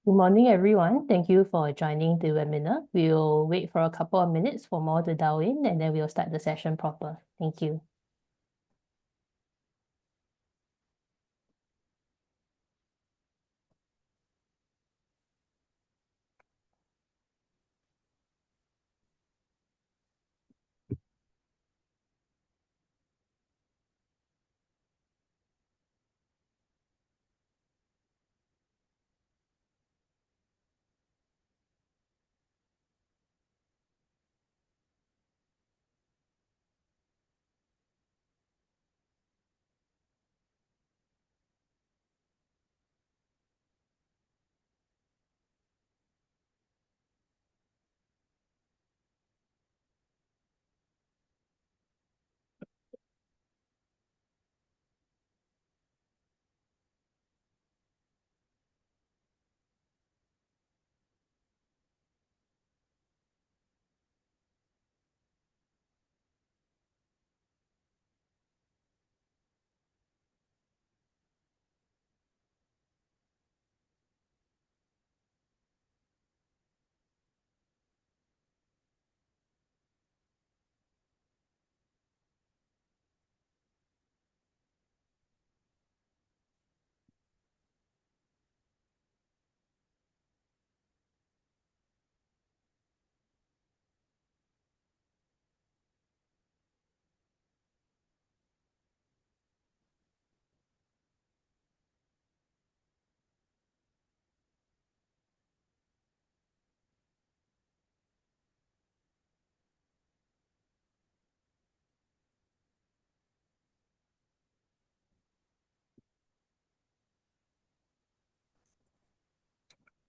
Good morning, everyone. Thank you for joining the webinar. We'll wait for a couple of minutes for more to dial in, and then we'll start the session proper. Thank you.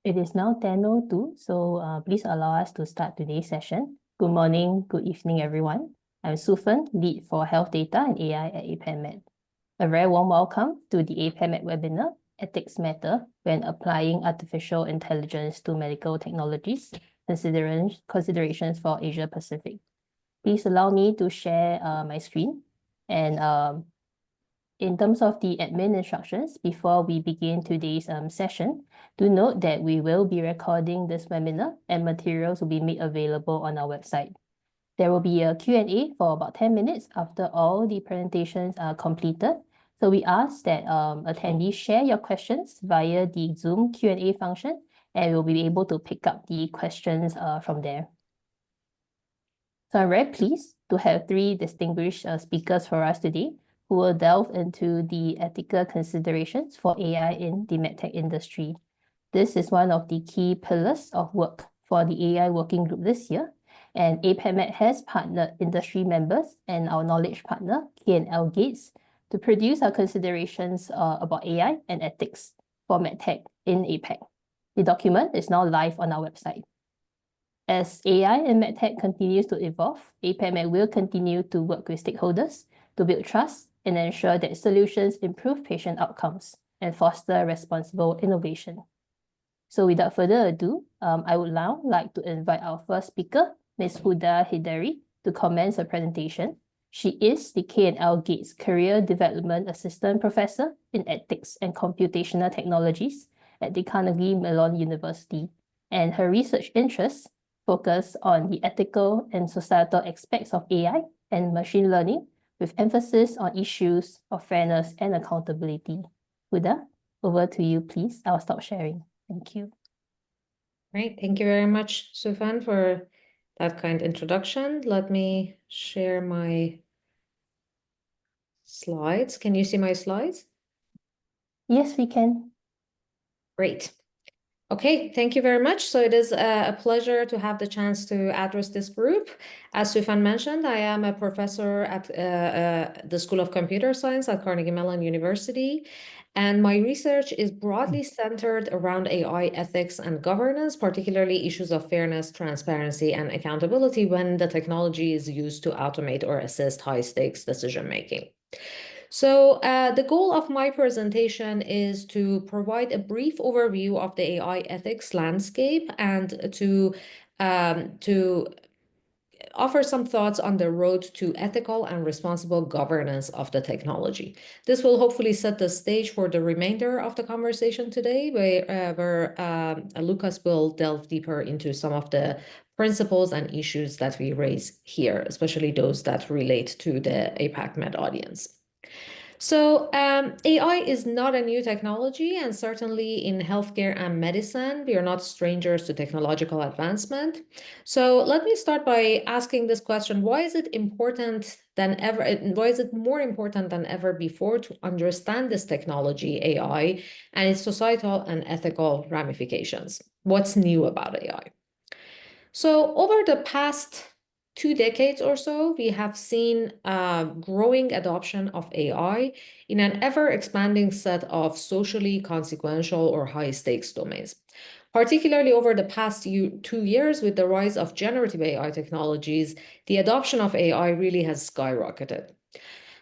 It is now 10:02, so please allow us to start today's session. Good morning, good evening, everyone. I'm Sufen, Lead for Health Data and AI at APACMed. A very warm welcome to the APACMed webinar, Ethics Matter When Applying Artificial Intelligence to Medical Technologies, Considerations for Asia Pacific. Please allow me to share my screen. And in terms of the admin instructions, before we begin today's session, do note that we will be recording this webinar and materials will be made available on our website. There will be a Q&A for about 10 minutes after all the presentations are completed. So we ask that attendees share your questions via the Zoom Q&A function, and we'll be able to pick up the questions from there. So I'm very pleased to have three distinguished speakers for us today who will delve into the ethical considerations for AI in the MedTech industry. This is one of the key pillars of work for the AI working group this year, and APACMed has partnered industry members and our knowledge partner, K&L Gates, to produce our considerations about AI and ethics for MedTech in APAC. The document is now live on our website. As AI and MedTech continues to evolve, APACMed will continue to work with stakeholders to build trust and ensure that solutions improve patient outcomes and foster responsible innovation. So without further ado, I would now like to invite our first speaker, Ms. Huda Hidari, to commence her presentation. She is the K&L Gates Career Development Assistant Professor in Ethics and Computational Technologies at the Carnegie Mellon University, and her research interests focus on the ethical and societal aspects of AI and machine learning, with emphasis on issues of fairness and accountability. Huda, over to you, please. I'll stop sharing. Thank you. Great. Thank you very much, Sufan, for that kind introduction. Let me share my slides. Can you see my slides? Yes, we can. Great. Okay, thank you very much. So it is a pleasure to have the chance to address this group. As Sufan mentioned, I am a professor at the School of Computer Science at Carnegie Mellon University. And my research is broadly centered around AI ethics and governance, particularly issues of fairness, transparency, and accountability when the technology is used to automate or assist high-stakes decision-making. So the goal of my presentation is to provide a brief overview of the AI ethics landscape and to offer some thoughts on the road to ethical and responsible governance of the technology. This will hopefully set the stage for the remainder of the conversation today, where Lucas will delve deeper into some of the principles and issues that we raise here, especially those that relate to the APACMed audience. So AI is not a new technology, and certainly in healthcare and medicine, we are not strangers to technological advancement. So let me start by asking this question: why is it important than ever? Why is it more important than ever before to understand this technology, AI, and its societal and ethical ramifications? What's new about AI? So over the past 2 decades or so, we have seen growing adoption of AI in an ever-expanding set of socially consequential or high-stakes domains. Particularly over the past 2 years, with the rise of generative AI technologies, the adoption of AI really has skyrocketed.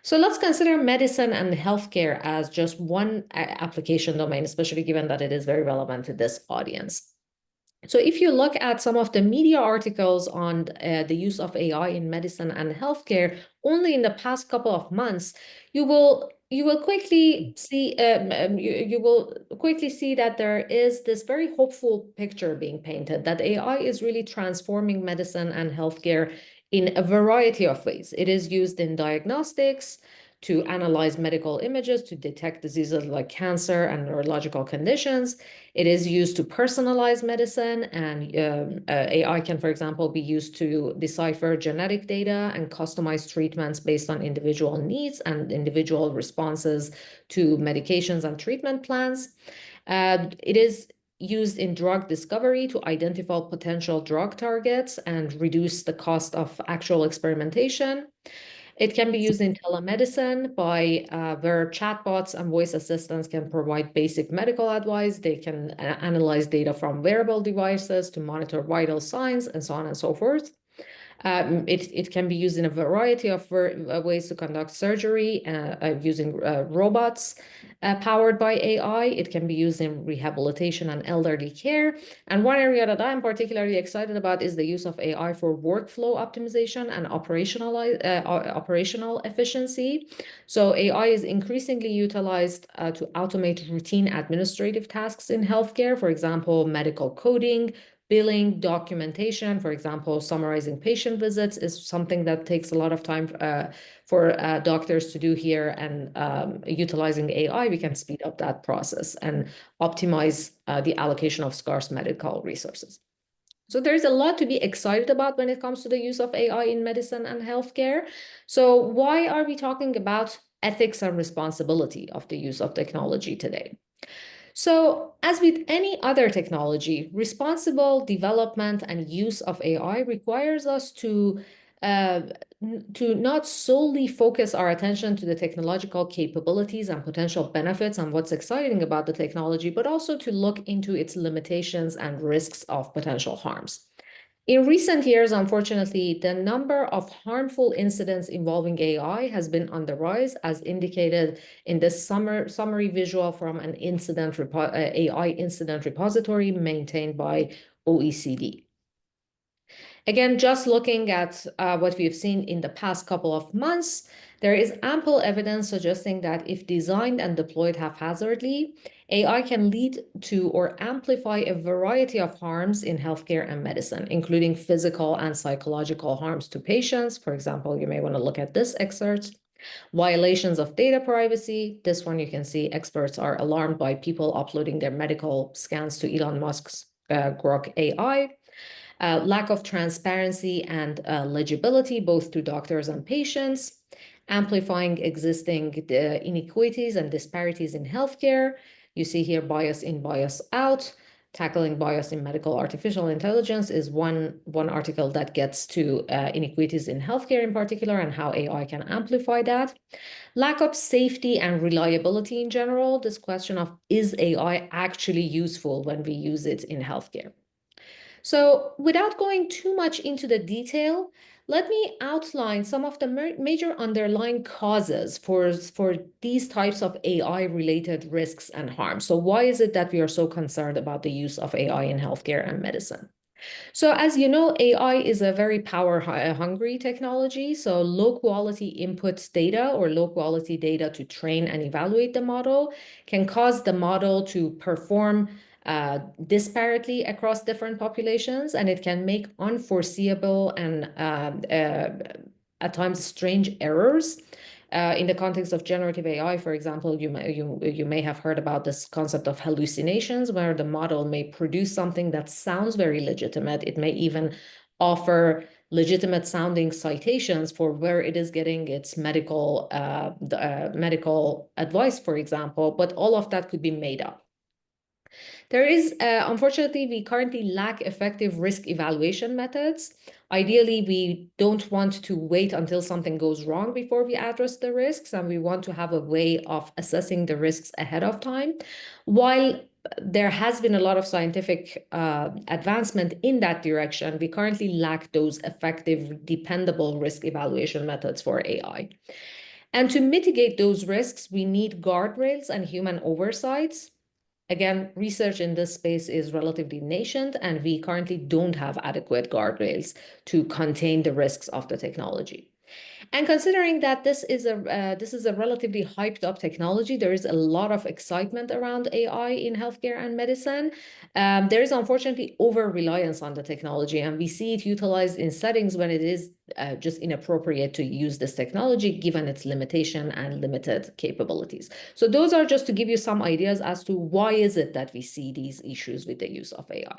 So let's consider medicine and healthcare as just one application domain, especially given that it is very relevant to this audience. So if you look at some of the media articles on the use of AI in medicine and healthcare, only in the past couple of months, you will quickly see that there is this very hopeful picture being painted that AI is really transforming medicine and healthcare in a variety of ways. It is used in diagnostics, to analyze medical images, to detect diseases like cancer and neurological conditions. It is used to personalize medicine, and AI can, for example, be used to decipher genetic data and customize treatments based on individual needs and individual responses to medications and treatment plans. It is used in drug discovery to identify potential drug targets and reduce the cost of actual experimentation. It can be used in telemedicine where chatbots and voice assistants can provide basic medical advice. They can analyze data from wearable devices to monitor vital signs and so on and so forth. It can be used in a variety of ways to conduct surgery using robots powered by AI. It can be used in rehabilitation and elderly care. And one area that I'm particularly excited about is the use of AI for workflow optimization and operational efficiency. So AI is increasingly utilized to automate routine administrative tasks in healthcare, for example, medical coding, billing, documentation. For example, summarizing patient visits is something that takes a lot of time for doctors to do here, and utilizing AI, we can speed up that process and optimize the allocation of scarce medical resources. So there's a lot to be excited about when it comes to the use of AI in medicine and healthcare. So why are we talking about ethics and responsibility of the use of technology today? So, as with any other technology, responsible development and use of AI requires us to not solely focus our attention to the technological capabilities and potential benefits and what's exciting about the technology, but also to look into its limitations and risks of potential harms. In recent years, unfortunately, the number of harmful incidents involving AI has been on the rise, as indicated in this summary visual from an AI incident repository maintained by OECD. Again, just looking at what we've seen in the past couple of months, there is ample evidence suggesting that if designed and deployed haphazardly, AI can lead to or amplify a variety of harms in healthcare and medicine, including physical and psychological harms to patients. For example, you may want to look at this excerpt. Violations of data privacy. This one you can see experts are alarmed by people uploading their medical scans to Elon Musk's Grok AI. Lack of transparency and legibility, both to doctors and patients, amplifying existing inequities and disparities in healthcare. You see here bias in, bias out. Tackling bias in medical artificial intelligence is one article that gets to inequities in healthcare in particular and how AI can amplify that. Lack of safety and reliability in general, this question of is AI actually useful when we use it in healthcare? So without going too much into the detail, let me outline some of the major underlying causes for these types of AI-related risks and harms. So why is it that we are so concerned about the use of AI in healthcare and medicine? So as you know, AI is a very power-hungry technology. So low-quality input data or low-quality data to train and evaluate the model can cause the model to perform disparately across different populations, and it can make unforeseeable and at times strange errors. In the context of generative AI, for example, you may have heard about this concept of hallucinations, where the model may produce something that sounds very legitimate. It may even offer legitimate sounding citations for where it is getting its medical advice, for example, but all of that could be made up. There is, unfortunately, we currently lack effective risk evaluation methods. Ideally, we don't want to wait until something goes wrong before we address the risks, and we want to have a way of assessing the risks ahead of time. While there has been a lot of scientific advancement in that direction, we currently lack those effective, dependable risk evaluation methods for AI. And to mitigate those risks, we need guardrails and human oversights. Again, research in this space is relatively nascent, and we currently don't have adequate guardrails to contain the risks of the technology. And considering that this is a relatively hyped up technology, there is a lot of excitement around AI in healthcare and medicine. There is unfortunately over-reliance on the technology, and we see it utilized in settings when it is just inappropriate to use this technology given its limitation and limited capabilities. So those are just to give you some ideas as to why is it that we see these issues with the use of AI.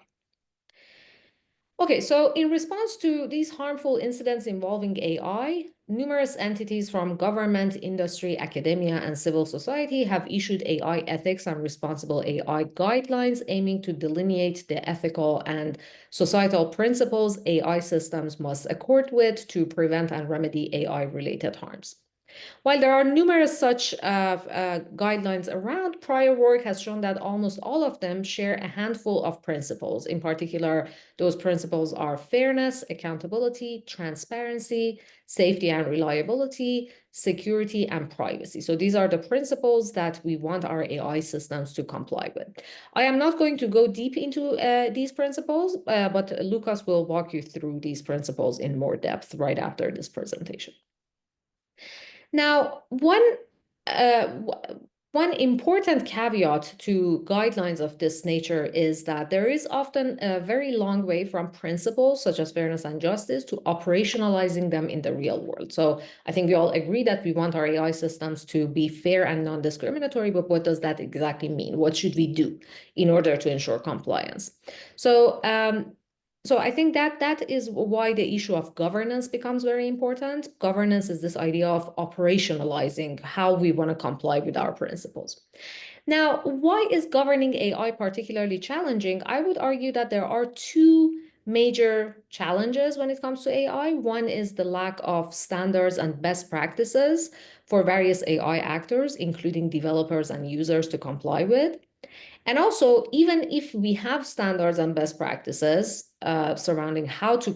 Okay, so in response to these harmful incidents involving AI, numerous entities from government, industry, academia, and civil society have issued AI ethics and responsible AI guidelines aiming to delineate the ethical and societal principles AI systems must accord with to prevent and remedy AI-related harms. While there are numerous such guidelines around, prior work has shown that almost all of them share a handful of principles. In particular, those principles are fairness, accountability, transparency, safety and reliability, security, and privacy. So these are the principles that we want our AI systems to comply with. I am not going to go deep into these principles, but Lucas will walk you through these principles in more depth right after this presentation. Now, one important caveat to guidelines of this nature is that there is often a very long way from principles such as fairness and justice to operationalizing them in the real world. So I think we all agree that we want our AI systems to be fair and non-discriminatory, but what does that exactly mean? What should we do in order to ensure compliance? So I think that is why the issue of governance becomes very important. Governance is this idea of operationalizing how we want to comply with our principles. Now, why is governing AI particularly challenging? I would argue that there are two major challenges when it comes to AI. One is the lack of standards and best practices for various AI actors, including developers and users, to comply with. And also, even if we have standards and best practices surrounding how to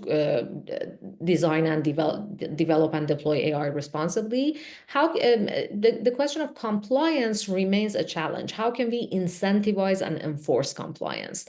design and develop and deploy AI responsibly, the question of compliance remains a challenge. How can we incentivize and enforce compliance?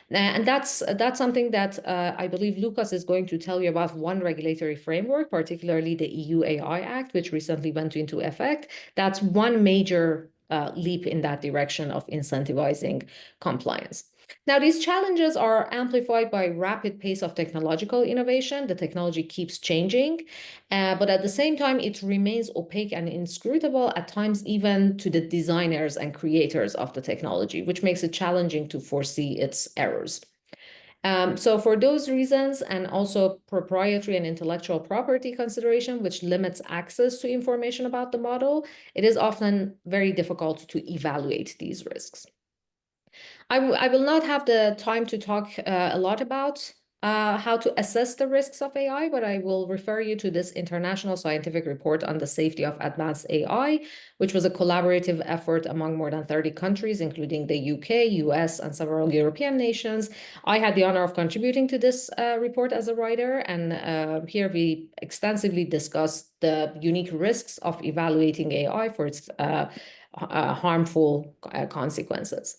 And that's something that I believe Lucas is going to tell you about one regulatory framework, particularly the EU AI Act, which recently went into effect. That's one major leap in that direction of incentivizing compliance. Now, these challenges are amplified by rapid pace of technological innovation. The technology keeps changing, but at the same time, it remains opaque and inscrutable, at times even to the designers and creators of the technology, which makes it challenging to foresee its errors. So for those reasons, and also proprietary and intellectual property consideration, which limits access to information about the model, it is often very difficult to evaluate these risks. I will not have the time to talk a lot about how to assess the risks of AI, but I will refer you to this international scientific report on the safety of advanced AI, which was a collaborative effort among more than 30 countries, including the UK, US, and several European nations. I had the honor of contributing to this report as a writer, and here we extensively discussed the unique risks of evaluating AI for its harmful consequences.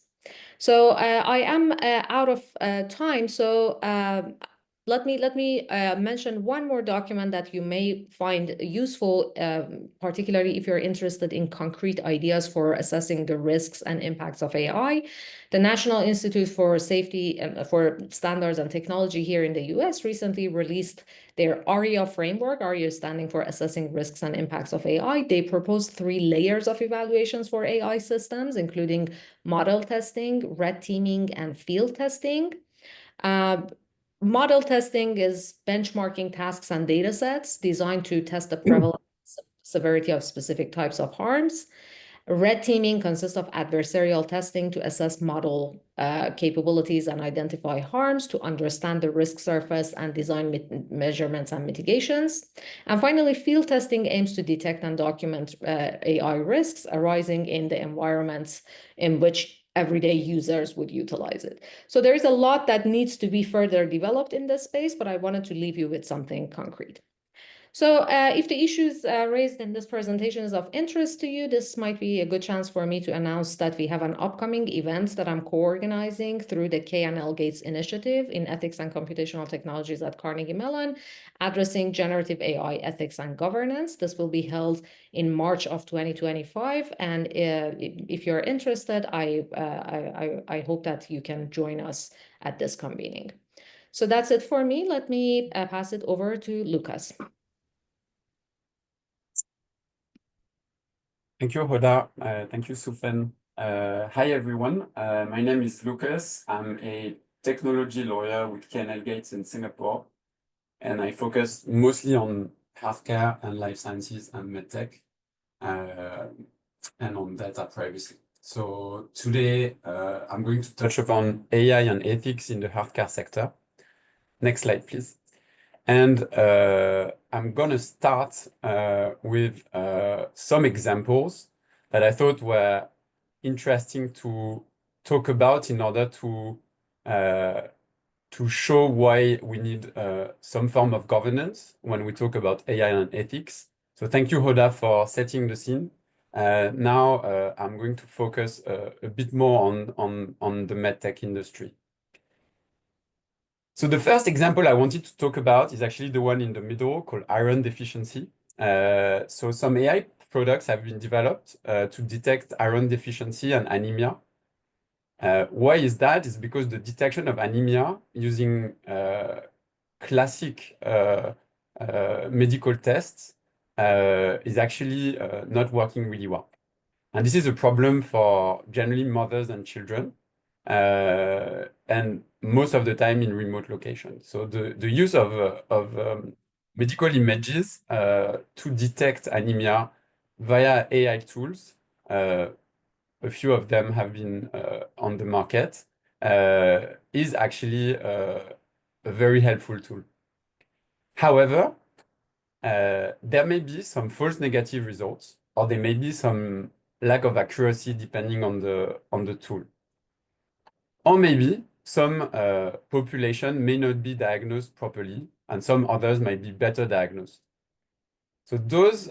So I am out of time. So let me mention one more document that you may find useful, particularly if you're interested in concrete ideas for assessing the risks and impacts of AI. The National Institute for Safety and for Standards and Technology here in the US recently released their ARIA framework, ARIA standing for Assessing Risks and Impacts of AI. They proposed 3 layers of evaluations for AI systems, including model testing, red teaming, and field testing. Model testing is benchmarking tasks and data sets designed to test the prevalence, severity of specific types of harms. Red teaming consists of adversarial testing to assess model capabilities and identify harms, to understand the risk surface and design measurements and mitigations. And finally, field testing aims to detect and document AI risks arising in the environments in which everyday users would utilize it. So there is a lot that needs to be further developed in this space, but I wanted to leave you with something concrete. So if the issues raised in this presentation is of interest to you, this might be a good chance for me to announce that we have an upcoming event that I'm co-organizing through the K&L Gates Initiative in Ethics and Computational Technologies at Carnegie Mellon, addressing generative AI ethics and governance. This will be held in March of 2025. And if you're interested, I hope that you can join us at this convening. So that's it for me. Let me pass it over to Lucas. Thank you, Hoda. Thank you, Sufen. Hi, everyone. My name is Lucas. I'm a technology lawyer with K&L Gates in Singapore, and I focus mostly on healthcare and life sciences and MedTech, and on data privacy. So today, I'm going to touch upon AI and ethics in the healthcare sector. Next slide, please. And I'm going to start with some examples that I thought were interesting to talk about in order to show why we need some form of governance when we talk about AI and ethics. So thank you, Hoda, for setting the scene. Now I'm going to focus a bit more on the MedTech industry. So the first example I wanted to talk about is actually the one in the middle called iron deficiency. So some AI products have been developed to detect iron deficiency and anemia. Why is that? It's because the detection of anemia using classic medical tests is actually not working really well. And this is a problem for generally mothers and children, and most of the time in remote locations. So the use of medical images to detect anemia via AI tools, a few of them have been on the market, is actually a very helpful tool. However, there may be some false negative results, or there may be some lack of accuracy depending on the tool. Or maybe some population may not be diagnosed properly, and some others might be better diagnosed. So those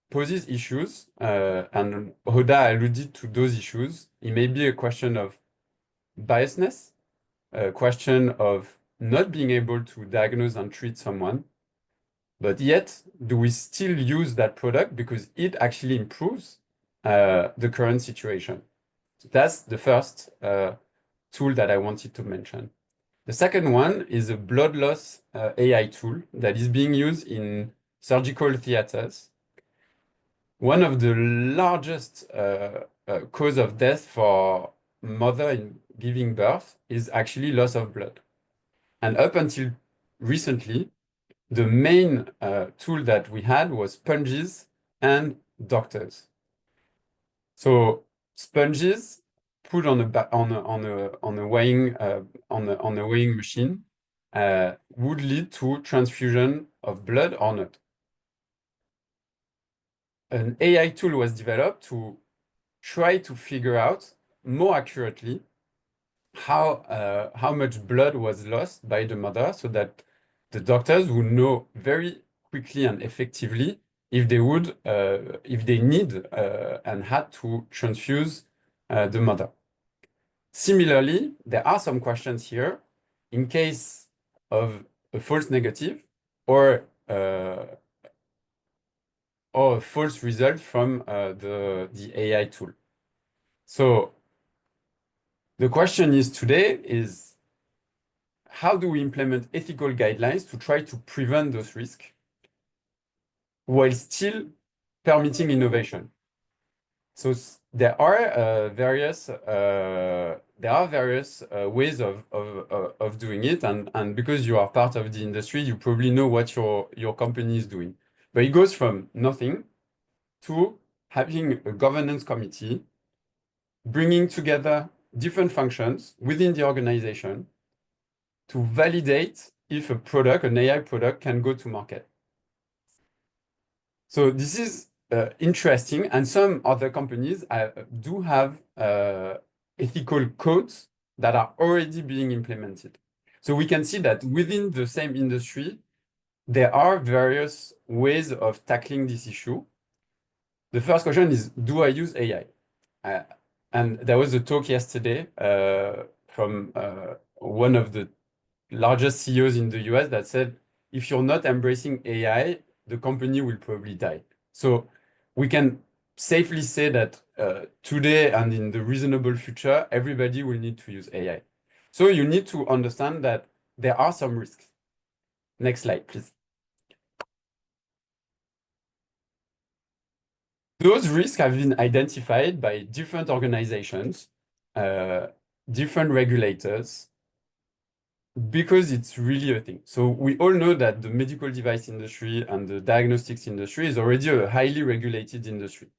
poses issues, and Hoda alluded to those issues. It may be a question of biasness, a question of not being able to diagnose and treat someone, but yet do we still use that product because it actually improves the current situation? So that's the first tool that I wanted to mention. The second one is a blood loss AI tool that is being used in surgical theaters. One of the largest cause of death for mother in giving birth is actually loss of blood. And up until recently, the main tool that we had was sponges and doctors. So sponges put on a weighing machine would lead to transfusion of blood or not. An AI tool was developed to try to figure out more accurately how much blood was lost by the mother, so that the doctors would know very quickly and effectively if they need and had to transfuse the mother. Similarly, there are some questions here in case of a false negative or a false result from the AI tool. So the question is today is how do we implement ethical guidelines to try to prevent those risks while still permitting innovation? So there are various ways of doing it, and because you are part of the industry, you probably know what your company is doing. But it goes from nothing to having a governance committee, bringing together different functions within the organization to validate if a product, an AI product, can go to market. So this is interesting, and some other companies do have ethical codes that are already being implemented. So we can see that within the same industry, there are various ways of tackling this issue. The first question is, do I use AI? And there was a talk yesterday from one of the largest CEOs in the US that said, if you're not embracing AI, the company will probably die. So we can safely say that today and in the reasonable future, everybody will need to use AI. So you need to understand that there are some risks. Next slide, please. Those risks have been identified by different organizations, different regulators, because it's really a thing. So we all know that the medical device industry and the diagnostics industry is already a highly regulated industry.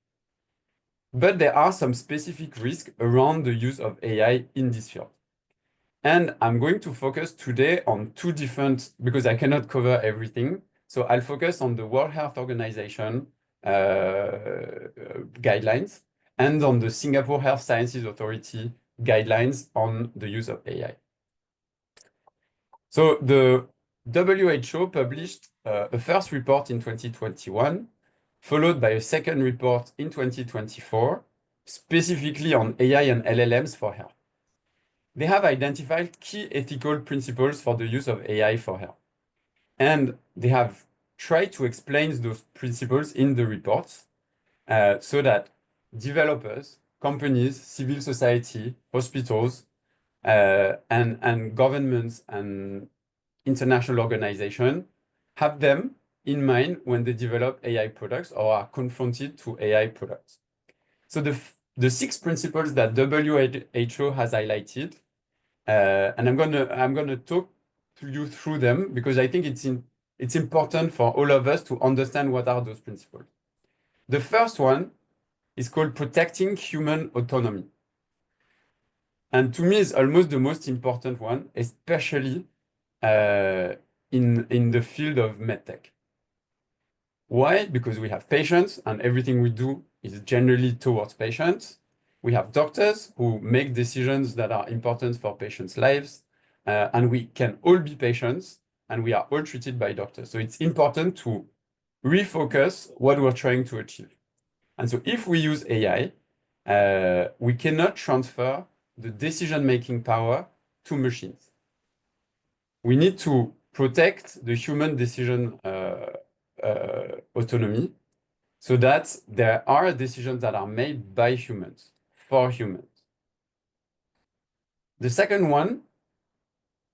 But there are some specific risks around the use of AI in this field. And I'm going to focus today on two different, because I cannot cover everything. So I'll focus on the World Health Organization guidelines and on the Singapore Health Sciences Authority guidelines on the use of AI. So the WHO published a first report in 2021, followed by a second report in 2024, specifically on AI and LLMs for health. They have identified key ethical principles for the use of AI for health. And they have tried to explain those principles in the reports so that developers, companies, civil society, hospitals, and governments and international organizations have them in mind when they develop AI products or are confronted to AI products. So the 6 principles that WHO has highlighted, and I'm gonna talk to you through them because I think it's important for all of us to understand what are those principles. The first one is called protecting human autonomy. And to me, it's almost the most important one, especially in the field of MedTech. Why? Because we have patients and everything we do is generally towards patients. We have doctors who make decisions that are important for patients' lives, and we can all be patients and we are all treated by doctors. So it's important to refocus what we're trying to achieve. And so if we use AI, we cannot transfer the decision-making power to machines. We need to protect the human decision autonomy so that there are decisions that are made by humans, for humans. The second one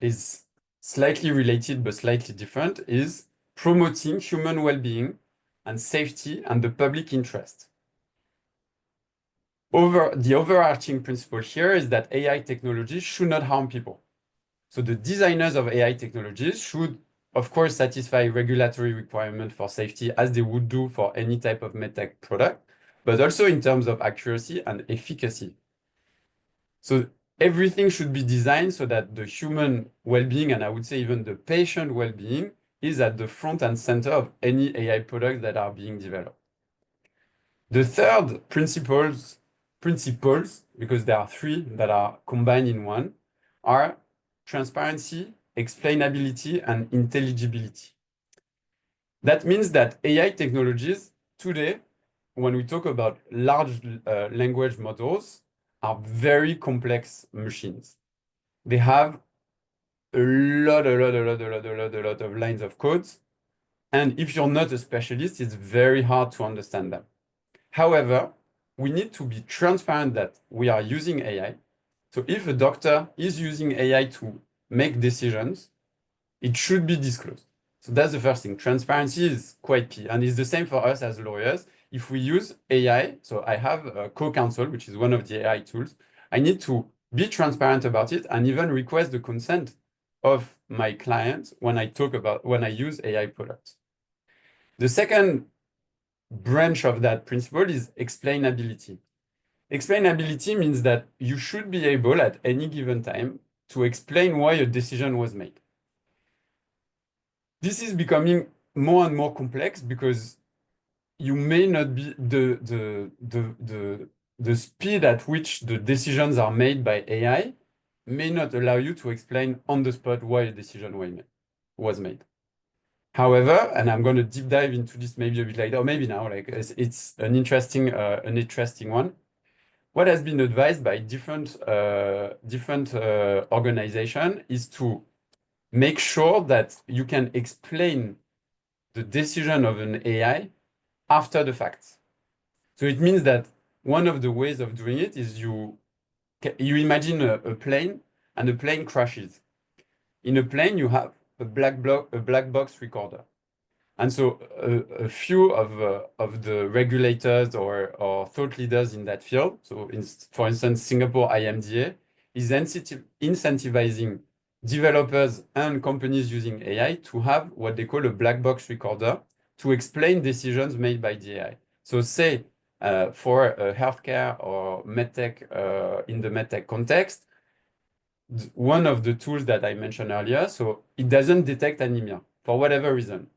is slightly related but slightly different, is promoting human well-being and safety and the public interest. The overarching principle here is that AI technologies should not harm people. So the designers of AI technologies should, of course, satisfy regulatory requirements for safety as they would do for any type of MedTech product, but also in terms of accuracy and efficacy. So everything should be designed so that the human well-being, and I would say even the patient well-being, is at the front and center of any AI products that are being developed. The third principles, because there are 3 that are combined in one, are transparency, explainability, and intelligibility. That means that AI technologies today, when we talk about large language models, are very complex machines. They have a lot of lines of codes. And if you're not a specialist, it's very hard to understand them. However, we need to be transparent that we are using AI. So if a doctor is using AI to make decisions, it should be disclosed. So that's the first thing. Transparency is quite key. And it's the same for us as lawyers. If we use AI, so I have a co-counsel, which is one of the AI tools, I need to be transparent about it and even request the consent of my client when I use AI products. The second branch of that principle is explainability. Explainability means that you should be able at any given time to explain why a decision was made. This is becoming more and more complex because you may not be the speed at which the decisions are made by AI may not allow you to explain on the spot why a decision was made. However, and I'm going to deep dive into this maybe a bit later, or maybe now, like it's an interesting one. What has been advised by different organizations is to make sure that you can explain the decision of an AI after the fact. So it means that one of the ways of doing it is you imagine a plane and the plane crashes. In a plane, you have a black box recorder. And so a few of the regulators or thought leaders in that field, so for instance, Singapore IMDA, is incentivizing developers and companies using AI to have what they call a black box recorder to explain decisions made by the AI. So say for healthcare or MedTech, in the MedTech context, one of the tools that I mentioned earlier, so it doesn't detect anemia for whatever reason.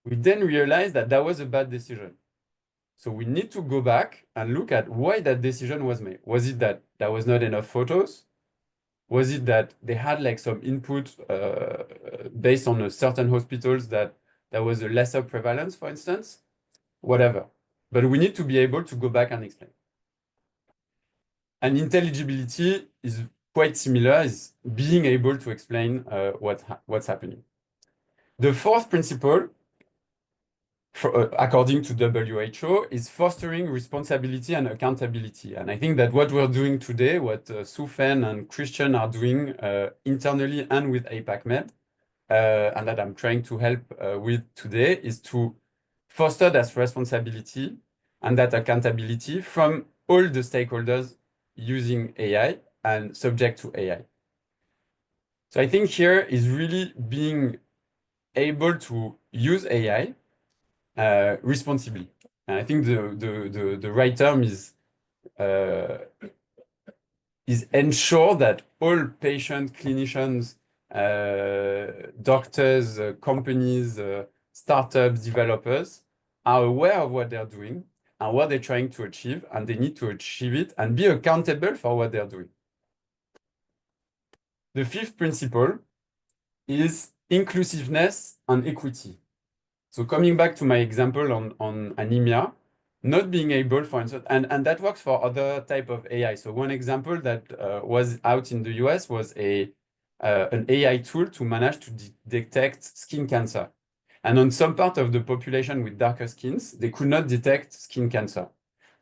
We then realized that that was a bad decision. So we need to go back and look at why that decision was made. Was it that there was not enough photos? Was it that they had like some input based on a certain hospitals that there was a lesser prevalence, for instance? Whatever. But we need to be able to go back and explain. And intelligibility is quite similar, is being able to explain what's happening. The fourth principle, according to WHO, is fostering responsibility and accountability. And I think that what we're doing today, what Sufen and Christian are doing internally and with APACMed, and that I'm trying to help with today, is to foster that responsibility and that accountability from all the stakeholders using AI and subject to AI. So I think here is really being able to use AI responsibly. And I think the right term is ensure that all patient, clinicians, doctors, companies, startups, developers are aware of what they're doing and what they're trying to achieve, and they need to achieve it and be accountable for what they're doing. The fifth principle is inclusiveness and equity. So coming back to my example on anemia, not being able, for instance, and that works for other type of AI. So one example that was out in the US was an AI tool to manage to detect skin cancer. And on some part of the population with darker skins, they could not detect skin cancer.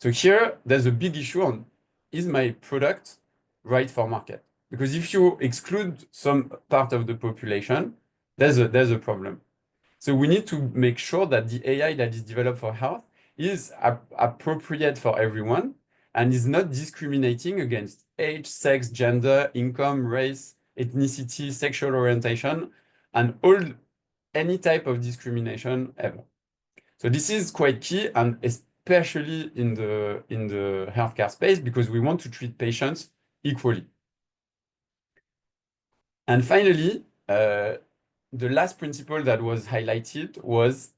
So here, there's a big issue on, is my product right for market? Because if you exclude some part of the population, there's a problem. So we need to make sure that the AI that is developed for health is appropriate for everyone and is not discriminating against age, sex, gender, income, race, ethnicity, sexual orientation, and any type of discrimination ever. So this is quite key, and especially in the healthcare space, because we want to treat patients equally. And finally, the last principle that was highlighted was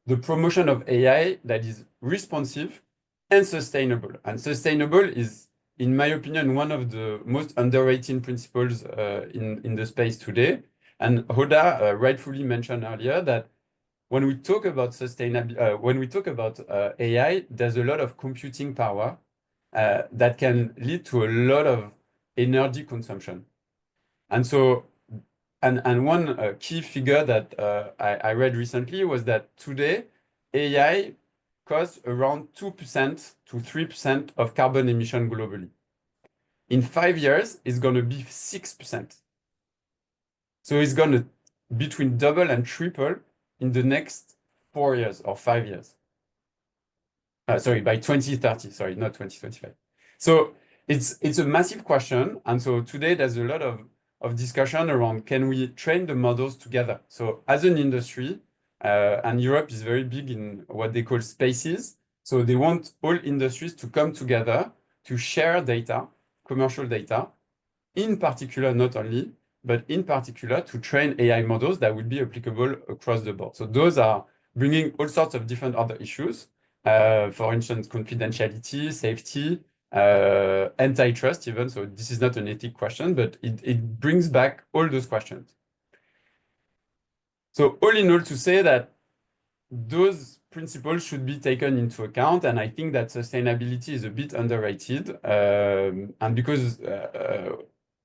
the promotion of AI that is responsive and sustainable. And sustainable is, in my opinion, one of the most underrated principles in the space today. And Hoda rightfully mentioned earlier that when we talk about sustainability, when we talk about AI, there's a lot of computing power that can lead to a lot of energy consumption. And so, and one key figure that I read recently was that today AI costs around 2% to 3% of carbon emission globally. In 5 years, it's going to be 6%. So it's going to between double and triple in the next 4 years or 5 years. Sorry, by 2030, sorry, not 2025. So it's a massive question. And so today there's a lot of discussion around, can we train the models together? So as an industry, and Europe is very big in what they call spaces. So they want all industries to come together to share data, commercial data, in particular, not only, but in particular to train AI models that will be applicable across the board. So those are bringing all sorts of different other issues. For instance, confidentiality, safety, antitrust even. So this is not an ethic question, but it brings back all those questions. So all in all, to say that those principles should be taken into account, and I think that sustainability is a bit underrated, and because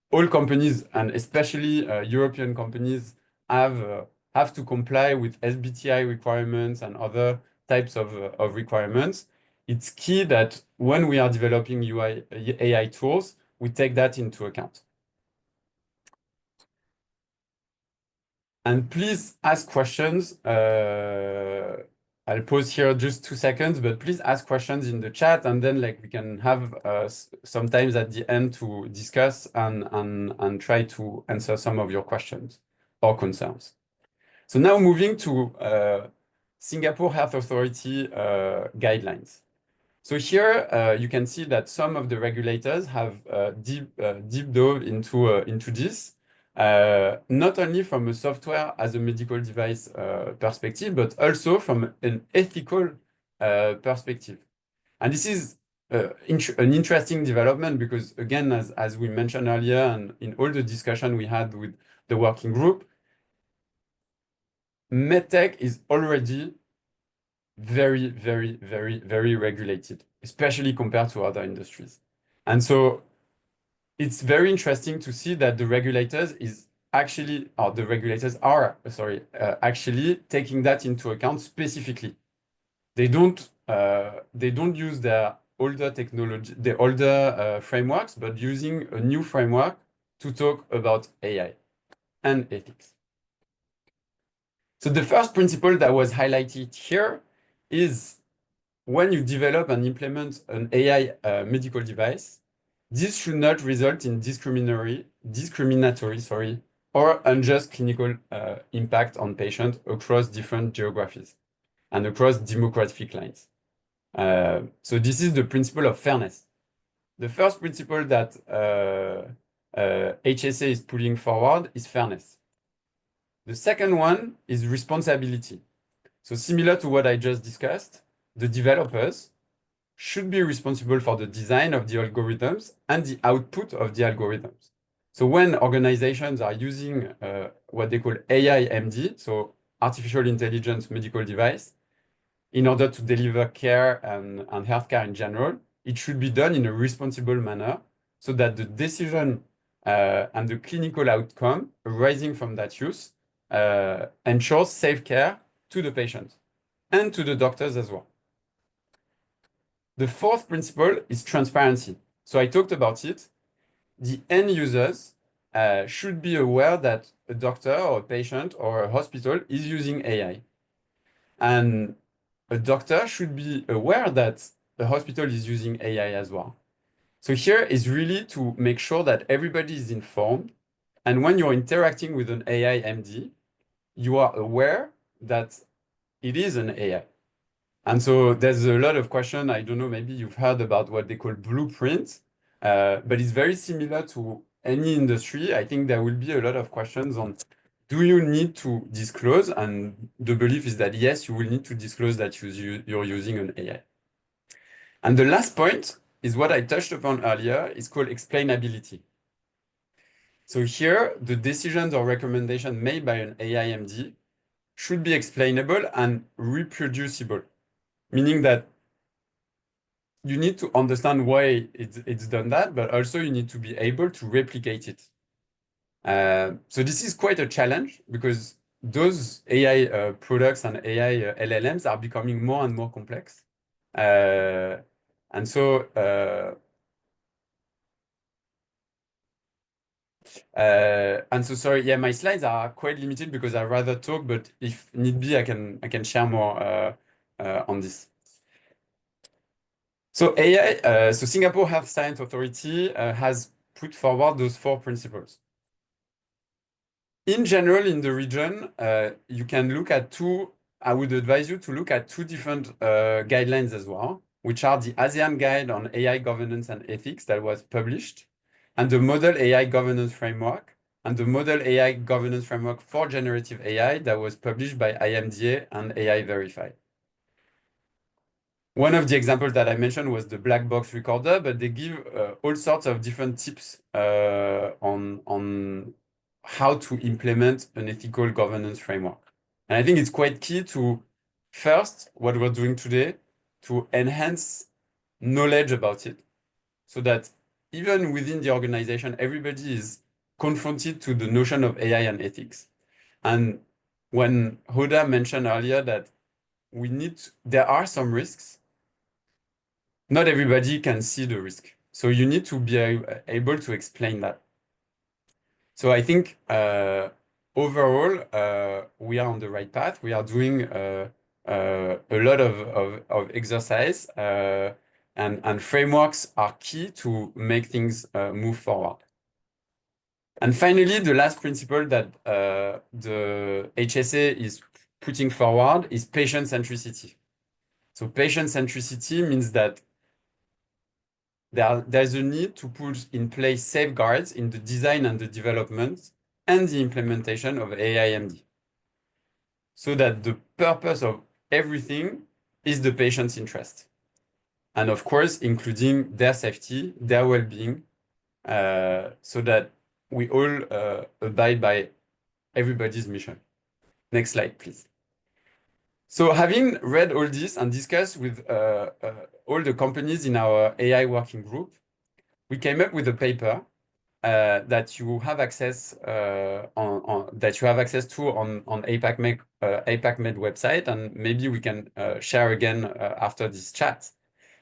all companies, and especially European companies, have to comply with SBTi requirements and other types of requirements. It's key that when we are developing AI tools, we take that into account. And please ask questions. I'll pause here just 2 seconds, but please ask questions in the chat, and then we can have sometimes at the end to discuss and try to answer some of your questions or concerns. So now moving to Singapore Health Authority guidelines. So here you can see that some of the regulators have deep dove into this. Not only from a software as a medical device perspective, but also from an ethical perspective. And this is an interesting development because, again, as we mentioned earlier, and in all the discussion we had with the working group, MedTech is already very, very, very, very regulated, especially compared to other industries. And so it's very interesting to see that the regulators are actually taking that into account specifically. They don't use their older technology, the older frameworks, but using a new framework to talk about AI and ethics. So the first principle that was highlighted here is when you develop and implement an AI medical device, this should not result in discriminatory, or unjust clinical impact on patients across different geographies and across demographic lines. So this is the principle of fairness. The first principle that HSA is pulling forward is fairness. The second one is responsibility. So similar to what I just discussed, the developers should be responsible for the design of the algorithms and the output of the algorithms. So when organizations are using what they call AIMD, so artificial intelligence medical device, in order to deliver care and healthcare in general, it should be done in a responsible manner so that the decision and the clinical outcome arising from that use ensures safe care to the patient and to the doctors as well. The fourth principle is transparency. So I talked about it. The end users should be aware that a doctor or a patient or a hospital is using AI. And a doctor should be aware that the hospital is using AI as well. So here is really to make sure that everybody is informed. And when you're interacting with an AI MD, you are aware that it is an AI. And so there's a lot of questions. I don't know, maybe you've heard about what they call blueprints, but it's very similar to any industry. I think there will be a lot of questions on, do you need to disclose? And the belief is that yes, you will need to disclose that you're using an AI. And the last point is what I touched upon earlier, is called explainability. So here, the decisions or recommendations made by an AIMD should be explainable and reproducible, meaning that you need to understand why it's done that, but also you need to be able to replicate it. So this is quite a challenge because those AI products and AI LLMs are becoming more and more complex. And so sorry, yeah, my slides are quite limited because I rather talk, but if need be, I can share more on this. So AI, so Singapore Health Science Authority has put forward those 4 principles. In general, in the region, you can look at 2. I would advise you to look at 2 different guidelines as well, which are the ASEAN Guide on AI Governance and Ethics that was published, and the Model AI Governance Framework, and the Model AI Governance Framework for Generative AI that was published by IMDA and AI Verify. One of the examples that I mentioned was the black box recorder, but they give all sorts of different tips on how to implement an ethical governance framework. And I think it's quite key to, first, what we're doing today, to enhance knowledge about it, so that even within the organization, everybody is confronted to the notion of AI and ethics. And when Hoda mentioned earlier that there are some risks, not everybody can see the risk. So you need to be able to explain that. So I think overall, we are on the right path. We are doing a lot of exercise, and frameworks are key to make things move forward. And finally, the last principle that the HSA is putting forward is patient centricity. So patient centricity means that there's a need to put in place safeguards in the design and the development and the implementation of AIMD, so that the purpose of everything is the patient's interest. And of course, including their safety, their well-being, so that we all abide by everybody's mission. Next slide, please. So having read all this and discussed with all the companies in our AI working group, we came up with a paper that you have access to on APACMed website, and maybe we can share again after this chat.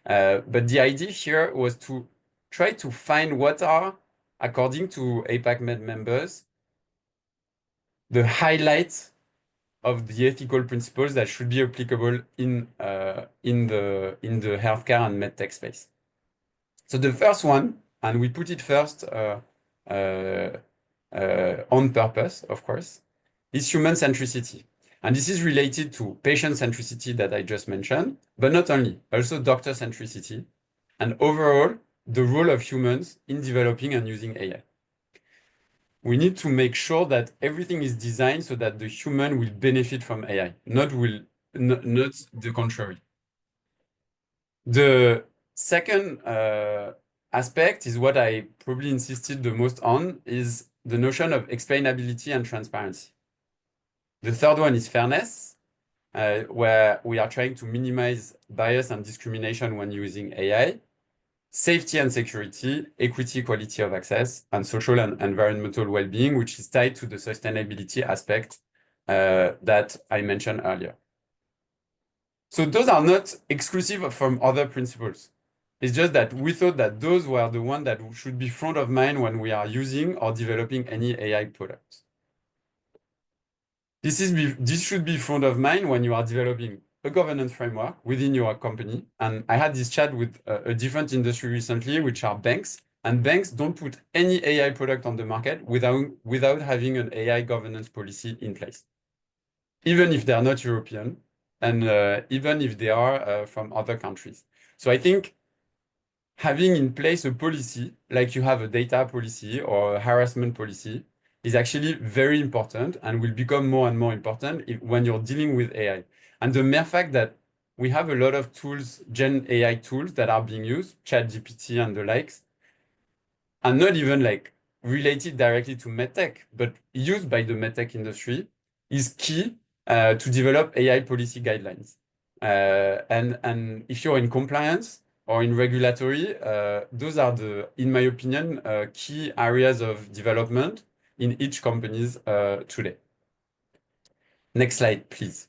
But the idea here was to try to find what are, according to APACMed members, the highlights of the ethical principles that should be applicable in the healthcare and medtech space. So the first one, and we put it first on purpose, of course, is human centricity. And this is related to patient centricity that I just mentioned, but not only, also doctor centricity, and overall, the role of humans in developing and using AI. We need to make sure that everything is designed so that the human will benefit from AI, not the contrary. The second aspect is what I probably insisted the most on, is the notion of explainability and transparency. The third one is fairness, where we are trying to minimize bias and discrimination when using AI. Safety and security, equity, quality of access, and social and environmental well-being, which is tied to the sustainability aspect that I mentioned earlier. So those are not exclusive from other principles. It's just that we thought that those were the ones that should be front of mind when we are using or developing any AI product. This should be front of mind when you are developing a governance framework within your company. And I had this chat with a different industry recently, which are banks. And banks don't put any AI product on the market without having an AI governance policy in place, even if they're not European, and even if they are from other countries. So I think having in place a policy, like you have a data policy or a harassment policy, is actually very important and will become more and more important when you're dealing with AI. And the mere fact that we have a lot of tools, Gen AI tools that are being used, ChatGPT and the likes, and not even like related directly to MedTech, but used by the MedTech industry, is key to develop AI policy guidelines. And if you're in compliance or in regulatory, those are in my opinion, key areas of development in each companies today. Next slide, please.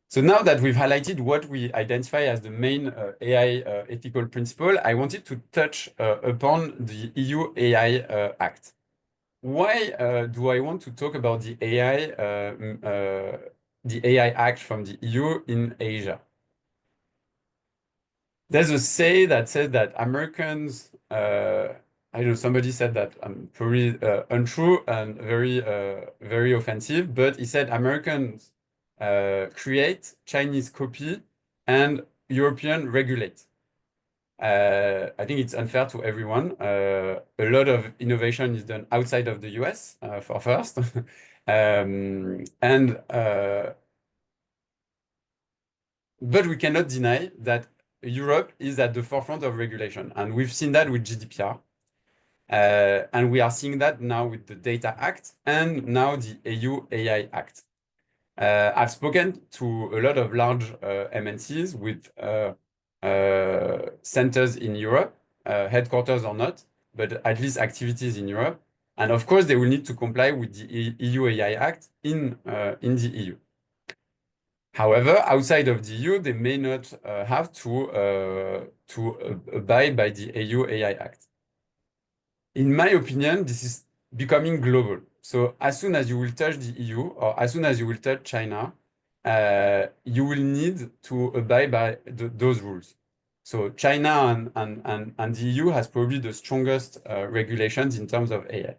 So now that we've highlighted what we identify as the main AI ethical principle, I wanted to touch upon the EU AI Act. Why do I want to talk about the AI Act from the EU in Asia? There's a say that says that Americans, I don't know, somebody said that probably untrue and very offensive, but he said Americans create, Chinese copy, and European regulate. I think it's unfair to everyone. A lot of innovation is done outside of the US for first. But we cannot deny that Europe is at the forefront of regulation. And we've seen that with GDPR. And we are seeing that now with the Data Act and now the EU AI Act. I've spoken to a lot of large MNCs with centers in Europe, headquarters or not, but at least activities in Europe. And of course, they will need to comply with the EU AI Act in the EU. However, outside of the EU, they may not have to abide by the EU AI Act. In my opinion, this is becoming global. So as soon as you will touch the EU or as soon as you will touch China, you will need to abide by those rules. So China and the EU has probably the strongest regulations in terms of AI.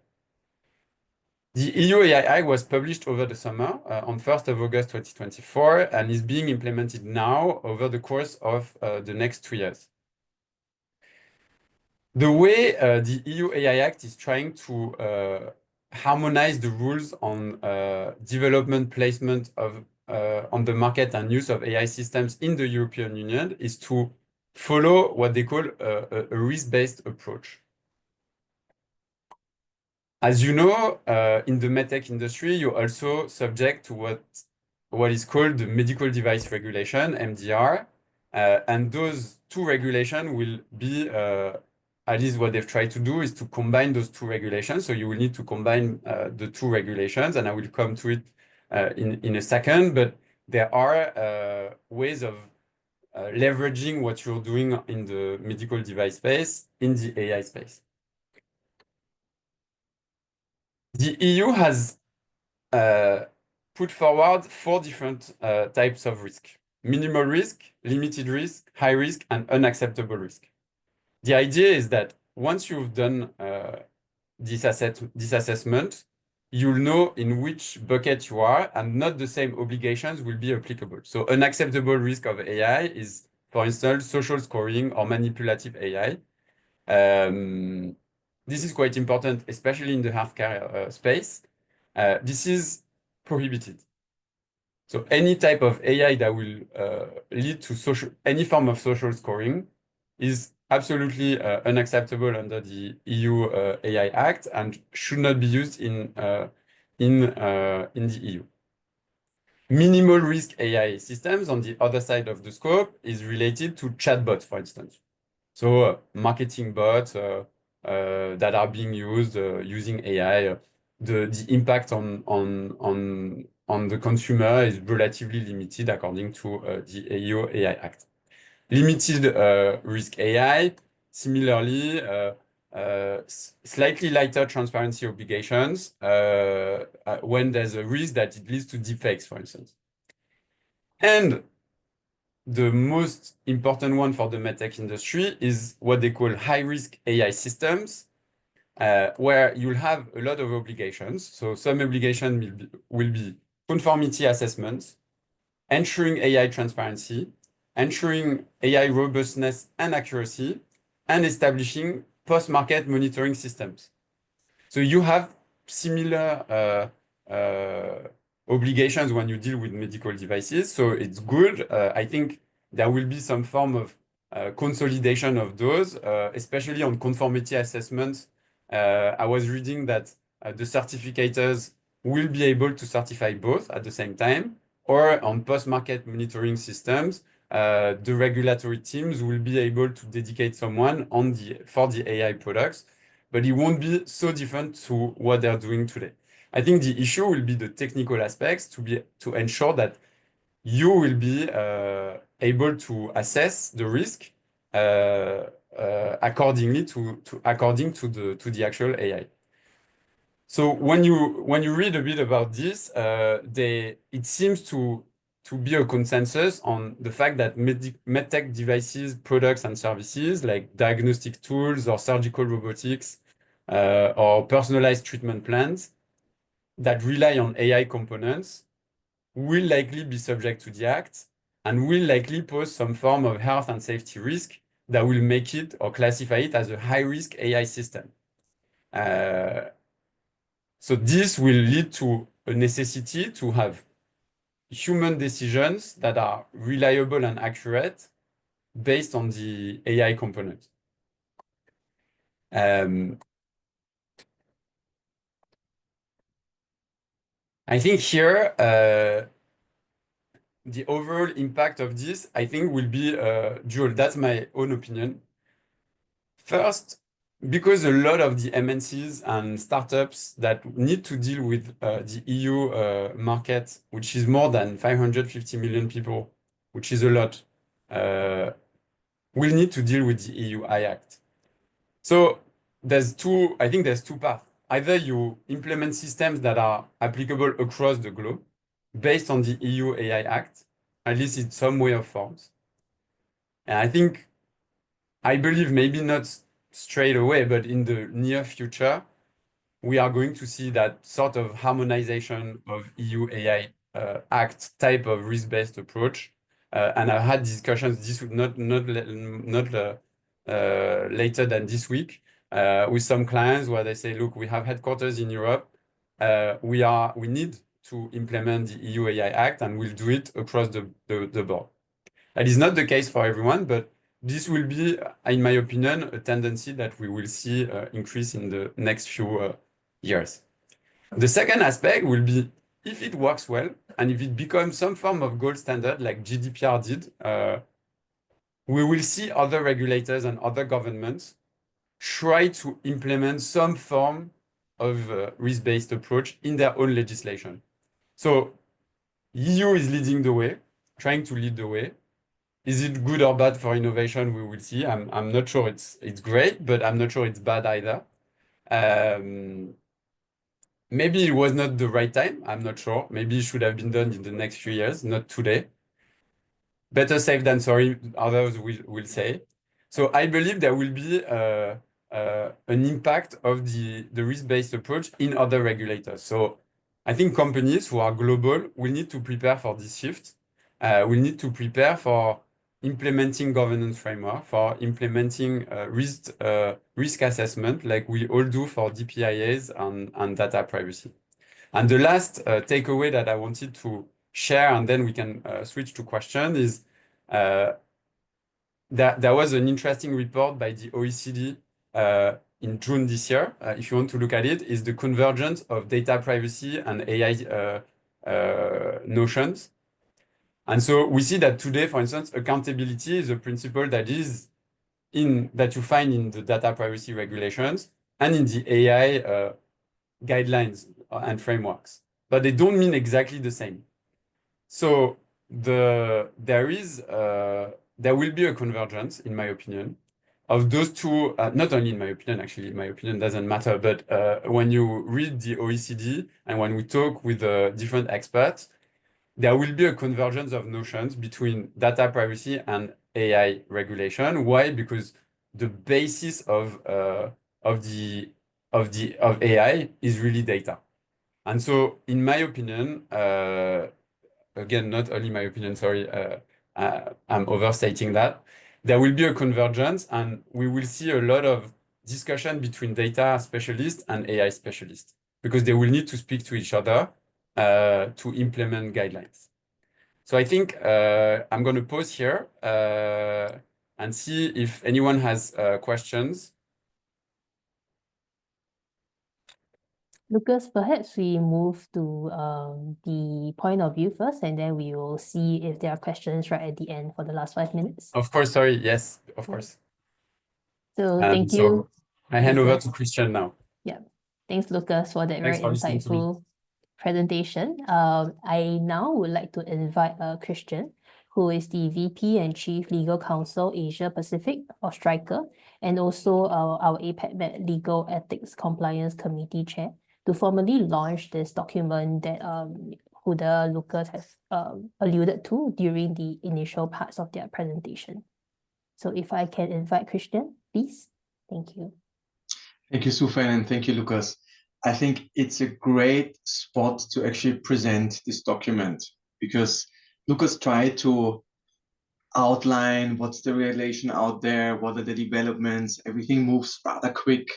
The EU AI was published over the summer on 1st of August 2024 and is being implemented now over the course of the next 2 years. The way the EU AI Act is trying to harmonize the rules on development, placement of on the market and use of AI systems in the European Union is to follow what they call a risk-based approach. As you know, in the MedTech industry, you're also subject to what is called the Medical Device Regulation, MDR, and those two regulations will be, at least what they've tried to do is to combine those two regulations. So you will need to combine the two regulations, and I will come to it in a second, but there are ways of leveraging what you're doing in the medical device space in the AI space. The EU has put forward 4 different types of risk: minimal risk, limited risk, high risk, and unacceptable risk. The idea is that once you've done this assessment, you'll know in which bucket you are, and not the same obligations will be applicable. So unacceptable risk of AI is, for instance, social scoring or manipulative AI. This is quite important, especially in the healthcare space. This is prohibited. So any type of AI that will lead to any form of social scoring is absolutely unacceptable under the EU AI Act and should not be used in the EU. Minimal risk AI systems on the other side of the scope is related to chatbots, for instance. So marketing bots that are being used using AI, the impact on the consumer is relatively limited according to the EU AI Act. Limited risk AI, similarly, slightly lighter transparency obligations when there's a risk that it leads to deepfakes, for instance. And the most important one for the MedTech industry is what they call high-risk AI systems, where you'll have a lot of obligations. So some obligations will be conformity assessments, ensuring AI transparency, ensuring AI robustness and accuracy, and establishing post-market monitoring systems. So you have similar obligations when you deal with medical devices. So it's good. I think there will be some form of consolidation of those, especially on conformity assessments. I was reading that the certificators will be able to certify both at the same time, or on post-market monitoring systems, the regulatory teams will be able to dedicate someone for the AI products, but it won't be so different to what they're doing today. I think the issue will be the technical aspects to ensure that you will be able to assess the risk accordingly according to the actual AI. So when you read a bit about this, it seems to be a consensus on the fact that MedTech devices, products, and services like diagnostic tools or surgical robotics or personalized treatment plans that rely on AI components will likely be subject to the Act and will likely pose some form of health and safety risk that will make it or classify it as a high-risk AI system. So this will lead to a necessity to have human decisions that are reliable and accurate based on the AI component. I think here, the overall impact of this, I think, will be dual. That's my own opinion. First, because a lot of the MNCs and startups that need to deal with the EU market, which is more than 550 million people, which is a lot, will need to deal with the EU AI Act. So I think there's two paths. Either you implement systems that are applicable across the globe based on the EU AI Act, at least in some way or forms. And I believe maybe not straight away, but in the near future, we are going to see that sort of harmonization of EU AI Act type of risk-based approach. And I've had discussions this week, not later than this week, with some clients where they say, look, we have headquarters in Europe. We need to implement the EU AI Act and we'll do it across the board. That is not the case for everyone, but this will be, in my opinion, a tendency that we will see increase in the next few years. The second aspect will be if it works well and if it becomes some form of gold standard like GDPR did, we will see other regulators and other governments try to implement some form of risk-based approach in their own legislation. So EU is leading the way, trying to lead the way. Is it good or bad for innovation? We will see. I'm not sure it's great, but I'm not sure it's bad either. Maybe it was not the right time. I'm not sure. Maybe it should have been done in the next few years, not today. Better safe than sorry, others will say. So I believe there will be an impact of the risk-based approach in other regulators. So I think companies who are global will need to prepare for this shift. Will need to prepare for implementing governance framework, for implementing risk assessment like we all do for DPIAs and data privacy. And the last takeaway that I wanted to share, and then we can switch to question, is that there was an interesting report by the OECD in June this year. If you want to look at it, is the convergence of data privacy and AI notions. And so we see that today, for instance, accountability is a principle that you find in the data privacy regulations and in the AI guidelines and frameworks, but they don't mean exactly the same. So there will be a convergence, in my opinion, of those two. Not only in my opinion, actually, my opinion doesn't matter. But when you read the OECD and when we talk with different experts, there will be a convergence of notions between data privacy and AI regulation. Why? Because the basis of AI is really data. And so, in my opinion, again, not only my opinion, sorry, I'm overstating that, there will be a convergence and we will see a lot of discussion between data specialists and AI specialists because they will need to speak to each other to implement guidelines. So I think I'm going to pause here and see if anyone has questions. Lucas, perhaps we move to the point of view first, and then we will see if there are questions right at the end for the last 5 minutes. Of course, sorry. Yes, of course. So thank So you. I hand over Lucas. to Christian now. Yeah. Thanks, Lucas, for that Thanks very for listening to me. insightful presentation. I now would like to invite Christian, who is the VP and Chief Legal Counsel Asia Pacific or Striker, and also our APACMed Legal Ethics Compliance Committee Chair, to formally launch this document that Huda Lucas has alluded to during the initial parts of their presentation. So if I can invite Christian, please. Thank you. Thank you, Sufan, and thank you, Lucas. I think it's a great spot to actually present this document because Lucas tried to outline what's the relation out there, what are the developments. Everything moves rather quick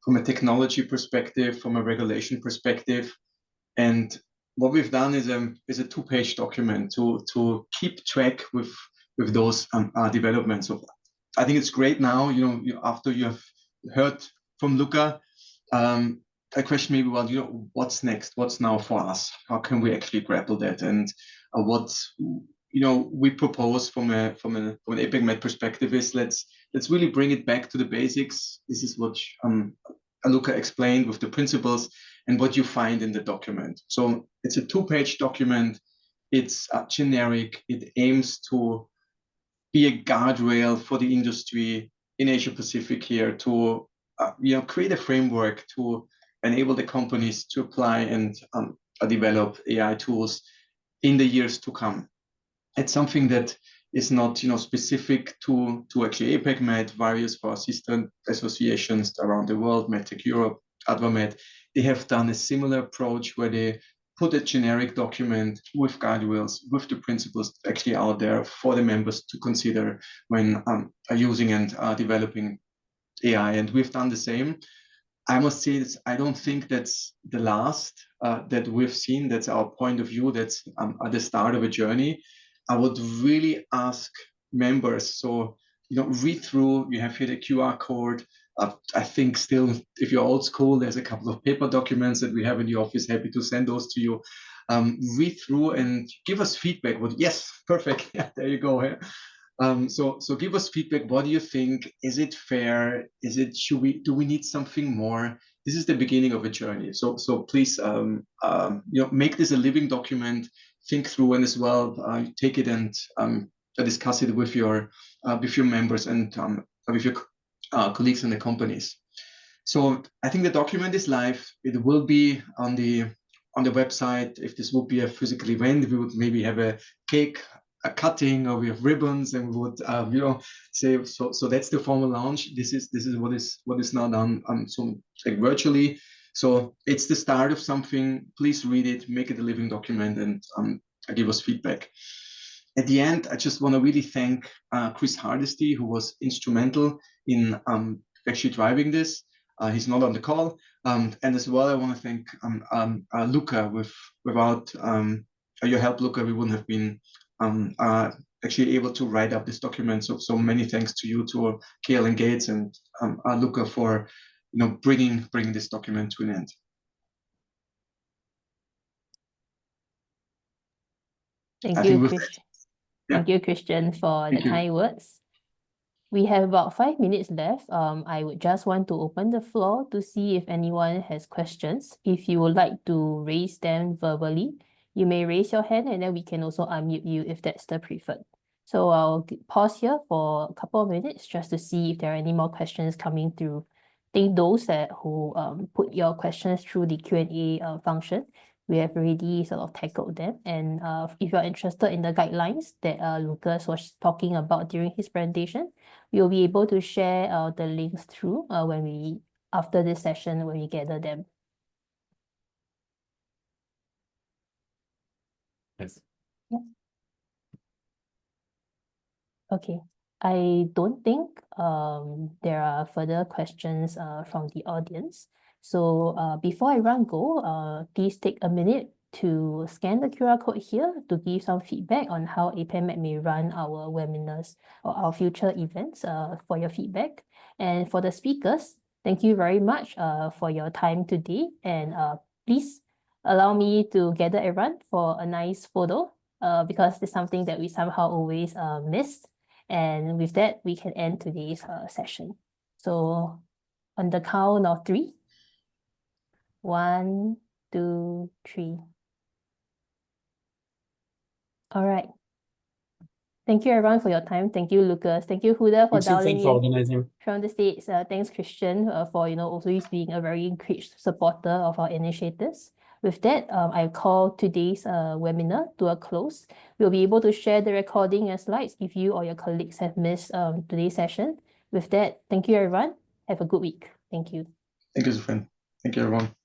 from a technology perspective, from a regulation perspective. And what we've done is a two-page document to keep track with those developments. So I think it's great now, after you have heard from Luca, a question maybe, well, what's next? What's now for us? How can we actually grapple that? And what we propose from an APACMed perspective is let's really bring it back to the basics. This is what Luca explained with the principles and what you find in the document. So it's a two-page document. It's generic. It aims to be a guardrail for the industry in Asia Pacific here to create a framework to enable the companies to apply and develop AI tools in the years to come. It's something that is not specific to actually APACMed. Various of our sister associations around the world, MedTech Europe, APACMed, they have done a similar approach where they put a generic document with guardrails, with the principles actually out there for the members to consider when using and developing AI. And we've done the same. I must say that I don't think that's the last that we've seen. That's our point of view. That's at the start of a journey. I would really ask members, so read through. You have here the QR code. I think still, if you're old school, there's a couple of paper documents that we have in the office. Happy to send those to you. Read through and give us feedback. Yes, perfect. Yeah, there you go. So give us feedback. What do you think? Is it fair? Do we need something more? This is the beginning of a journey. So please, make this a living document. Think through, and as well, take it and discuss it with your members and with your colleagues in the companies. So I think the document is live. It will be on the website. If this would be a physical event, we would maybe have a cake, a cutting, or we have ribbons, and we would say so that's the formal launch. This is what is now done virtually. So it's the start of something. Please read it, make it a living document, and give us feedback. At the end, I just want to really thank Chris Hardesty, who was instrumental in actually driving this. He's not on the call. And as well, I want to thank Luca. Without your help, Luca, we wouldn't have been actually able to write up this document. So many thanks to you, to Kale and Gates, and Luca for bringing this document to an end. Thank you, Christian. Thank you, Christian, for the kind words. We have about 5 minutes left. I would just want to open the floor to see if anyone has questions. If you would like to raise them verbally, you may raise your hand, and then we can also unmute you if that's the preferred. So I'll pause here for a couple of minutes just to see if there are any more questions coming through. I think those who put your questions through the Q&A function, we have already sort of tackled them. And if you're interested in the guidelines that Lucas was talking about during his presentation, we'll be able to share the links through after this session when we gather them. Yes. Yeah. Okay. I don't think there are further questions from the audience. So before I run go, please take a minute to scan the QR code here to give some feedback on how APACMed may run our webinars or our future events for your feedback. And for the speakers, thank you very much for your time today. And please allow me to gather everyone for a nice photo because it's something that we somehow always missed. And with that, we can end today's session. So on the count of 3. 1, 2, 3. All right. Thank you everyone for your time. Thank you, Lucas. Thank you, Huda, for Thanks, Sufan, dialing for in organizing. from the States. Thanks, Christian, for always being a very encouraged supporter of our initiatives. With that, I call today's webinar to a close. We'll be able to share the recording and slides if you or your colleagues have missed today's session. With that, thank you everyone. Have a good week. Thank you. Thank you, Sufan. Thank you, everyone.